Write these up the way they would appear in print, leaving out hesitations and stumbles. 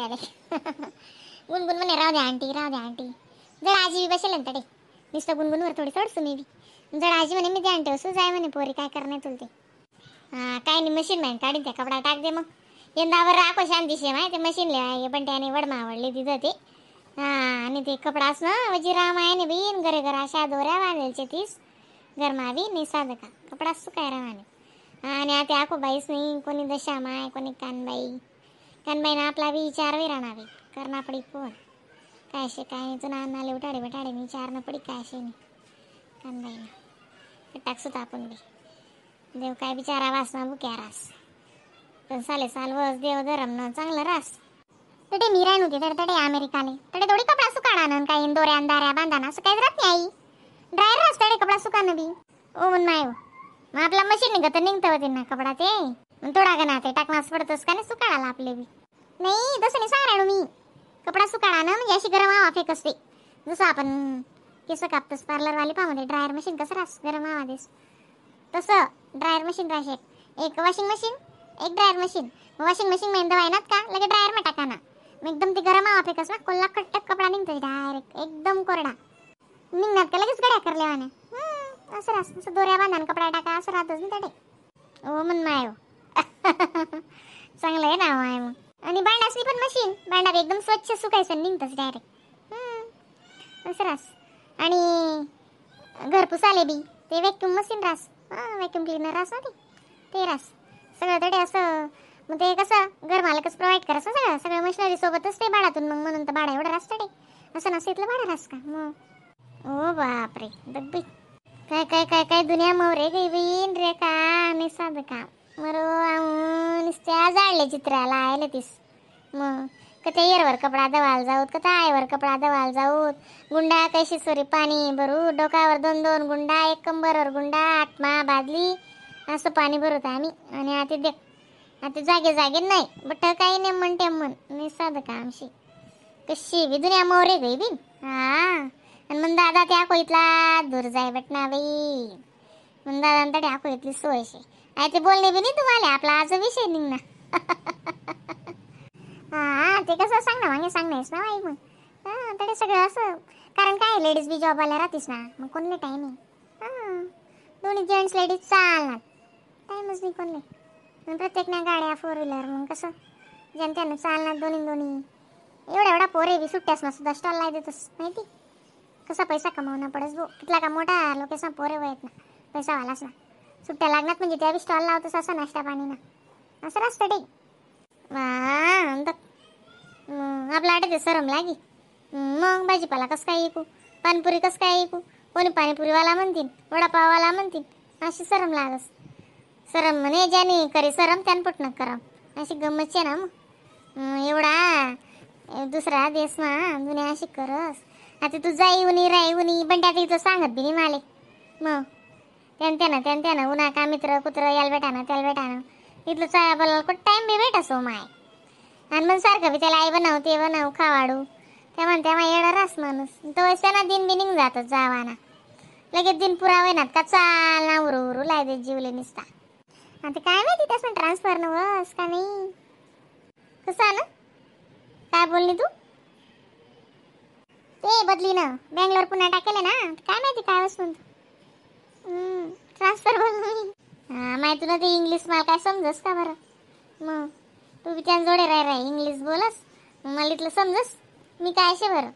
आले. गुणगुण म्हणे राहू द्या आंटी राहू द्या आंटी. जड आजी बी बसेल ना तडे नुसतं गुणगुणवर थोडी सोडसू मी बी. जड आजी म्हणे मी ते आंटी असू जाय म्हणे पोरी काय करणार तुला ते. हा काय नाही मशीन माहीत काढीन त्या कपडा टाक दे मग. यंदावर राखो शांतीशी माहिती मशीन लिहाय पण त्याने वडमा आवडले तिथं ते. हा आणि ते कपडा असं वजीराम आहे ना बीन घरे घर अशा दोऱ्या बांधायचे तीस गरमावी नाही साधं का कपडा सुकाय राहणे. आणि आता आखो बाईस नाही कोणी दशामाय कोणी कानबाईनं आपला बी विचार राहणार करणार पडी फोन काय शे काय तुला नाले उठाडे बेटाडे मी विचारणं पडी काय शे नाही कानबाईनं टाकसूत आपण बी. देव काय बिचारा वास ना बुक्या रास पण साले साल वस देव धरम न चांगलं रास. तडे मी राहून होते तर तडे अमेरिकाले तडे थोडी कपडा सुकाणं काही दोऱ्या अंधाऱ्या बांधाना असं काहीच राहत नाही आई. ड्रायर रास तडे कपडा सुकाणं बी ओ म्हण माय मग आपला मशीन निघत निघतं होते ना कपडा ते थोडा गणा ते टाकणास पडतोस का नाही सुकाळाला आपले बी. नाही तसं नाही सांग राहू मी कपडा सुकाळा ना म्हणजे अशी गरम हवा फेक असते जसं आपण केस कापतोस पार्लरवाले पामध्ये ड्रायर मशीन कसं रास गरम हवा देस तसं ड्रायर मशीन राहते. एक वॉशिंग मशीन एक ड्रायर मशीन. वॉशिंग मशीन में दवाई ना का लगे ड्रायर में टाका ना मग एकदम ते गरम हवा फेकस ना कोल्ला कट्टक कपडा निघतो डायरेक्ट एकदम कोरडा निघणार का लगेच गड्या करल्यावाने. असं रास असं दोऱ्या बांधान कपडा टाका असं राहतच ना तडे. ओ मन माय चांगलं आहे ना माय मग. आणि भांडासनी पण मशीन भांडा एकदम स्वच्छ सुकायचं निघतच डायरेक्ट असं रास. आणि घर पुसाले बी ते व्हॅक्यूम मशीन रास व्हॅक्यूम क्लीनर रास ना ते रास सगळं तडे असं. मग ते कसं घर मालकच प्रोव्हाइड करायचं सगळं सगळं मशिनरी सोबतच ते भाड्यातून मग म्हणून तर भाडा एवढा रास तडे असं नसतं इथलं भाडा रास का मग. ओ बापरे दब्बी काय काय काय काय दुनिया मोरे गई बीन रे का नाही साधं का मरो नुसत्या जाळले चित्राला आयले तीस मग कथा येरवर कपडा दवाल जाऊत कथा आयवर कपडा दवाल जाऊत गुंडा कैशी सोरी पाणी भरू डोकावर दोन दोन गुंडा एक कंबरवर गुंडा आत्मा बादली असं पाणी भरवत आम्ही. आणि आता देख आता जागे जागे नाही बट काही नेमन टेमन नाही साधं का आमशी कशी बी दुनिया मोरे गई बिन. हा आणि मग दादा त्या कोईतला दूर जाय बटना बाई मग दादा तडे आखो इथली सोयशी आहे ते बोलणे बी नाही तुम्हाला आपला आज विषय निघ ना. हा ते कसं सांग ना मागे सांगणारस ना बाई मग तडे सगळं असं कारण काय लेडीज बी जॉबवाल्या राहतीस ना मग कोणले टाईम आहे दोन्ही जेंट्स लेडीज चालणार टाईमच नाही कोणले प्रत्येक ना गाड्या फोर व्हीलर मग कसं जनत्यानं चालणार दोन्ही दोन्ही एवढा पोरे बी सुट्ट्यास ना सुद्धा स्टॉल लाई देतस माहिती कसा पैसा कमावणं पडस भाऊ कितला का मोठा लोकेशन पोरे वयत ना पैसा वालास ना सुट्ट्या लागणार म्हणजे त्या बी स्टॉल लावतोस असा नाश्ता पाणी ना असं रस्तं ते आपला आटे सरम लागी. मग भाजीपाला कसं काय ऐकू पाणीपुरी कसं काय ऐकू कोणी पाणीपुरीवाला म्हणतील वडापाववाला म्हणतील अशी सरम लागस. सरम म्हणे ज्याने करे सरम त्यान पटणं करम अशी गमतचे ना मग एवढा दुसरा देश ना दुनिया अशी करस. आता तू जाई उनी राई उनी बंड्या तिथं सांगत बी नाही माले मग त्यानं उन्हा का मित्र कुत्र याल बेटाना त्याला बेटाना इथलं चाया बोलायला कुठं टाईम बी भेट असो माय. आणि मग सारखं बी त्याला आई बनव ते बनव खावाडू त्या म्हणत्या मग येणार रास माणूस तो त्यांना दिन बी निघ जातच जावाना लगेच दिन पुरा होईनात का चाल ना उरू उरू लाय दे जीवले निसता. आता काय माहिती त्यास ट्रान्सफर न बस का नाही कसं ना काय बोलली तू ते बदली ना बँगलोर पुन्हा टाकेले ना काय माहिती काय वस्तू ट्रान्सफर बोल माहिती ना ते इंग्लिश मला काय समजस का बरं मग तू बी त्या जोडे राय इंग्लिश बोलस मला इथलं समजस मी काय असे बरं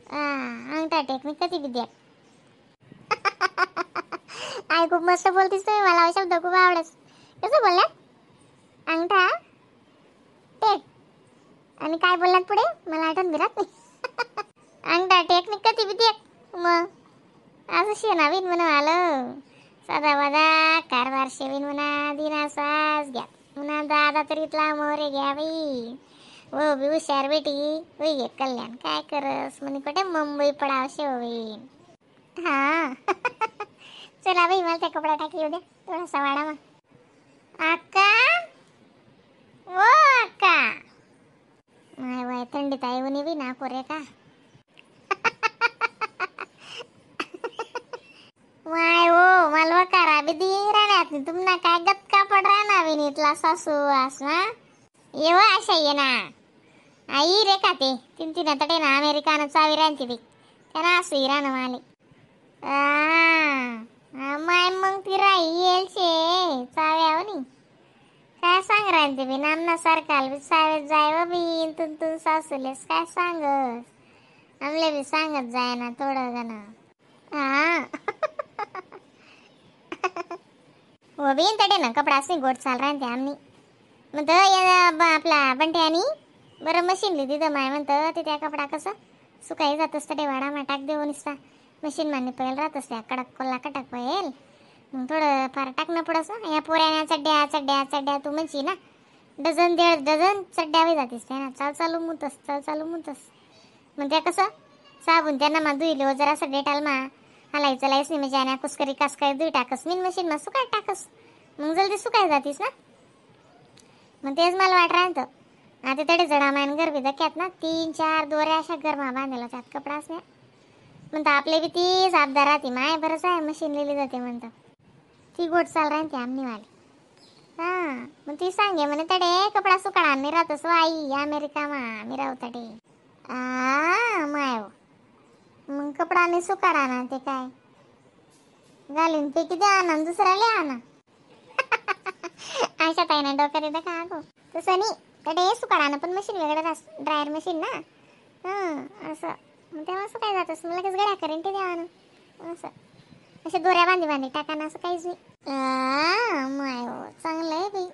अंगठा टेक्निक कधी विद्या आई खूप मस्त बोलतीस तुम्ही मला शब्द खूप आवडस कसं बोललात अंगठा टेक आणि काय बोललात पुढे मला आठवण बिरात नाही. अंगठा टेक्निक कधी विद्या मग असं शेणावीन म्हणा आलं सदा वादा कारभार शेवीन म्हणा दिना श्वास घ्या म्हणा दादा तरी इथला मोरे घ्या बाई हो बी हुशार बेटी होई घे कल्याण काय करस म्हणे कुठे मुंबई पडाव शेवीन. हा चला बाई मला त्या कपडा टाकी उद्या थोडासा वाडा मग अक्का ओ अक्का माय वाय थंडीत आई उनी बी ना कोरे का वाय ओ मालवा करा बी दी राहण्यात तुम्हाला काय गटका पड राहणार विनीतला सासू वास ना येव आशा ये ना आई रे का ते तीन तीन तटे ना अमेरिकानं चावी राहते ते त्यांना असं इरानं माले माय मग ती राही येईल शे चाव्याव नी काय सांग राहते बी नामना सरकार बी सावेत जाय बी तुन सासूलेस काय सांगस आमले बी सांगत जाय ना थोडं गण हा हो बी तटे ना कपडा असं गोट चाल राहते आमनी म्हणत आपला बंटे आणि बरं मशीन लिहिली तर माय म्हणतं ते त्या कपडा कसं सुकाई जात असतं वाडा मा टाक देऊ निसता मशीन माने पहिले राहत असते कडक कोल्ला कटक पळेल मग थोडं फार टाकणं पडस ना या पोऱ्याने चड्ड्या चड्ड्या चड्ड्या तू म्हणशी ना डझन 1.5 डझन चड्ड्यावे जातीस त्या ना चाल चालू मुतस मग त्या कसं साबून त्यांना मा धुईलो जरा असं डेटाल मा हलायचं लाईस नाही म्हणजे आणि कुसकरी कासकाय धुई टाकस मीन मशीन मा सुकाय टाकस मग जल्दी सुकाय जातीस ना मग तेच मला वाट राहतं आता तडे जडा मायन गरबी दक्यात ना 3-4 दोऱ्या अशा गरमा बांधलेला त्यात कपडाच नाही म्हणता आपले बी तीच आपदा राहते माय बरंच आहे मशीन लिहिली जाते म्हणतात ती गोट चाल राहते आमनी वाली मग ती सांगे म्हणे तडे कपडा सुकाळा मी राहतस आई अमेरिका मा मी राहू तडे माय मग कपडा मी सुकाळा ना ते काय घालून ते किती आणा दुसरा ले आणा आशा ताई ना डोक्यात येतं का गो तसं नाही तडे सुकाळा पण मशीन वेगळं ड्रायर मशीन ना असं मग तेव्हा असं काय जातस मला लगेच गड्या करेन ते द्या ना असं अशा दोऱ्या बांधी टाकाना असं काहीच नाही माय चांगलं आहे बाई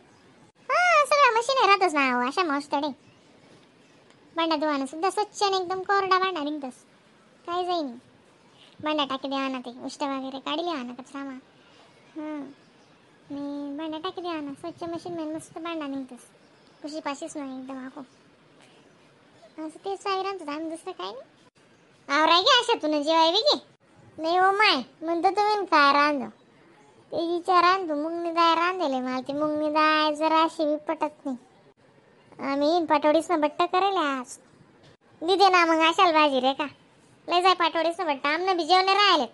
सगळ्या मशीन राहतच ना अशा मस्तडे भांडा धुवानं सुद्धा स्वच्छ आणि एकदम कोरडा भांडा निघतस काही जाईन भांडा टाकी द्या ना ते उष्ट वगैरे काढली ना कचरा मा मी भांडा टाकी द्या ना स्वच्छ मशीन मध्ये मस्त भांडा निघतस खुशी पाशीच नाही एकदम आखो असं तेच चावी राहतो आम्ही दुसरं काय नाही आवराय गे अशा तुला जेवाय बी गे नाही हो माय म्हणतो तुम्ही काय रांधो ते विचार रांधतो मुंगनी दाय रांधेले मला ती मुंगनी दाय जरा अशी बी पटत नाही आम्ही पाटोडीसनं बट्ट करेल आज दिदे ना मग अशाल भाजी रे का लय जाय पाटोडीसनं बट्ट आमनं बी जेवणे राहिले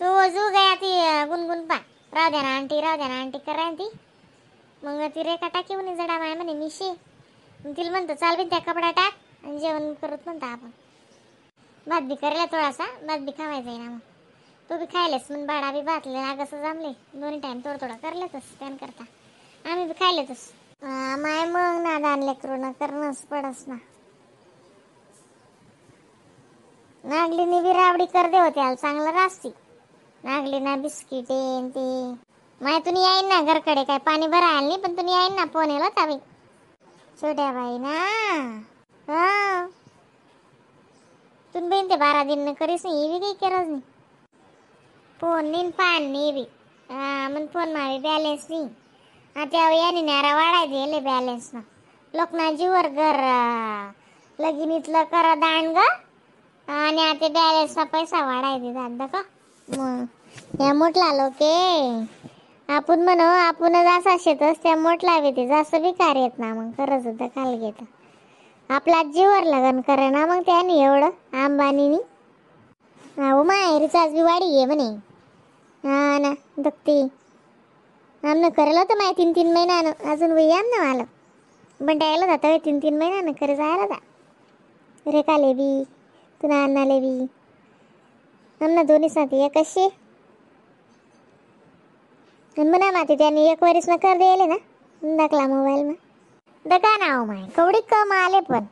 तू जू गया ती गुनगुन पा राहू द्या ना आंटी करा ती मग ती रेखा टाकी म्हणे जडा माय म्हणे मिशी तिला म्हणतो चाल बी त्या कपडा टाक आणि जेवण करत म्हणतो आपण भात बी करायला थोडासा भात बी खावायचा आहे ना मग तू बी खायलेस मग भाडा बी भातले आगसं जमले दोन्ही टाईम थोडं करलेतस त्यान करता आम्ही बी खायलेतस माय मग ना दान लेकरू करणंच पडस ना नागलीनी बी रावडी कर दे होते चांगलं रास्ती नागली ना बिस्किट ते माय तुम्ही येईन ना घरकडे काय पाणी भरायला नाही पण तुम्ही येईन ना फोन येलो ताबी छोट्या बाई ना तुम बहीण ते 12 दिन करीस नाही बी काही करत नाही फोन नाही पान नाही बी मग फोन मावी बॅलेन्स नाही आता याने नारा वाढाय दिले बॅलेन्स ना लोकना जीवर घर लगीनीतलं करा दांड ग आणि आता बॅलेन्सचा पैसा वाढाय दे दादा का मग या मोठला लोके आपण म्हणू आपणच असा शेतस त्या मोठला बी ते जास्त बी कार्य येत ना मग खरंच होतं खाल घेत आपला जीवर लगन करे ना मग त्याने एवढं अंबानीनी माय रिचार्ज बी वाढी आहे म्हणे ना दक्ती आमनं करेल होतं माय 3 महिन्यानं अजून वही आम ना मला बंटायला जातं 3 महिन्यानं खरं जायला जा रेखाले बी तुला अन्नाले बी आमना दोन्ही साथी कशी म्हणा माती त्यांनी 1 वर्ष न कर द्यायले ना दाखला मोबाईल मा दका नाव माय कवडी कम आले पण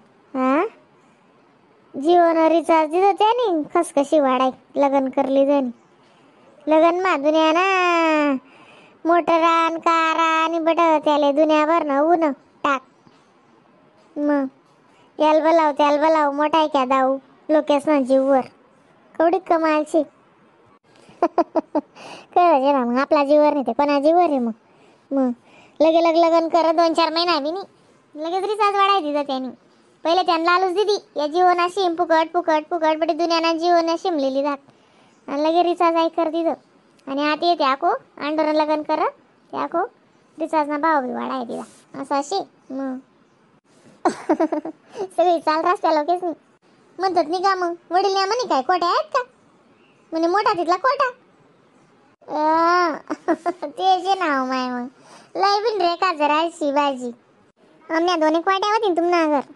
जीवन रिचार्ज दिलं त्याने खसखशी वाढाय लगन करली त्याने लगन मा दुनिया ना मोटरान कारान बट त्याले दुनियाभर न ऊन टाक मग त्याल बलाव मोठाय क्या दाऊ लोकेश ना जीववर कवडी कमालची काय ना मग आपला जीवर नाही ते कोणा जीवर आहे मग लगे लगन कर 2-4 महिना बी नाही लगेच रिचार्ज वाढाय दिलं त्याने पहिले त्यांना लालूच दिदी या जीवना शिम फुकट बटी दुनियाना जीवन शिमलेली जात आणि लगे रिचार्ज आई कर दिलं आणि आता येते आको अंडोरन लगन कर त्याको रिचार्ज ना भाव बी वाढाय दिला असं अशी मग सगळी चाल रस्त्या लोकेच नाही म्हणतात नाही का मग वडील या म्हणे काय कोट्या आहेत का म्हणे मोठा तिथला कोटा ते जे नाव माय मग लय बिन रे का जरा शिवाजी आम्ही दोन्ही क्वाट्या होती तुम्हाला घर